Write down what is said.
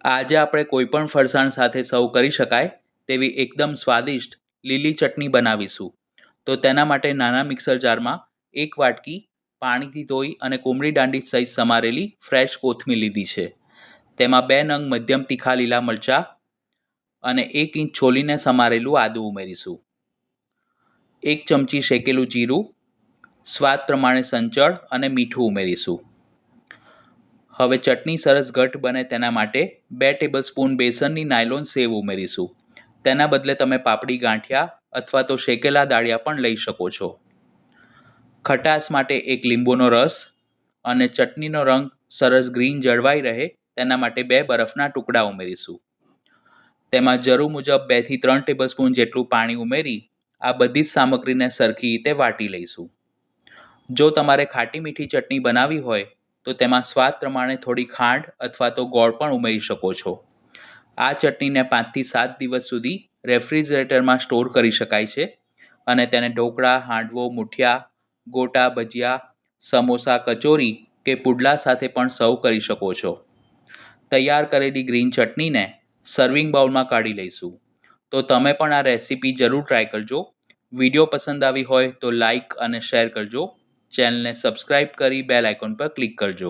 આજે આપણે કોઈપણ ફરસાણ સાથે સર્વ કરી શકાય તેવી એકદમ સ્વાદિષ્ટ લીલી ચટણી બનાવીશું. તો તેના માટે નાના મિક્સર જારમાં 1 વાટકી પાણીથી ધોઈ અને કોમળી દાંડી સહિત સમારેલી ફ્રેશ કોથમીર લીધી છે. તેમાં 2 નંગ મધ્યમ તીખા લીલા મરચાં અને 1 ઇંચ છોલીને સમારેલું આદું ઉમેરીશું. 1 ચમચી શેકેલું જીરું, સ્વાદ પ્રમાણે સંચળ અને મીઠું ઉમેરીશું. હવે ચટણી સરસ ઘટ્ટ બને તેના માટે 2 ટેબલસ્પૂન બેસનની નાયલોન સેવ ઉમેરીશું. તેના બદલે તમે પાપડી ગાંઠિયા અથવા તો શેકેલા દાળિયા પણ લઈ શકો છો. ખટાશ માટે 1 લીંબુનો રસ અને ચટણીનો રંગ સરસ ગ્રીન જળવાઈ રહે તેના માટે 2 બરફના ટુકડા ઉમેરીશું. તેમાં જરૂર મુજબ 2 થી 3 ટેબલસ્પૂન જેટલું પાણી ઉમેરી આ બધી જ સામગ્રીને સરખી રીતે વાટી લઈશું. જો તમારે ખાટી મીઠી ચટણી બનાવવી હોય તો તેમાં સ્વાદ પ્રમાણે થોડી ખાંડ અથવા તો ગોળ પણ ઉમેરી શકો છો. આ ચટણીને 5 થી 7 દિવસ સુધી રેફ્રિજરેટરમાં સ્ટોર કરી શકાય છે અને તેને ઢોકળા, હાંડવો, મુઠિયા, ગોટા, ભજીયા, સમોસા, કચોરી કે પુડલા સાથે પણ સર્વ કરી શકો છો. તૈયાર કરેલી ગ્રીન ચટણીને સર્વિંગ બાઉલમાં કાઢી લઈશું. તો તમે પણ આ રેસીપી જરૂર ટ્રાય કરજો. વિડીયો પસંદ આવી હોય તો લાઈક અને શેર કરજો. ચેનલને સબસ્ક્રાઈબ કરી બેલ આઇકોન પર ક્લિક કરજો.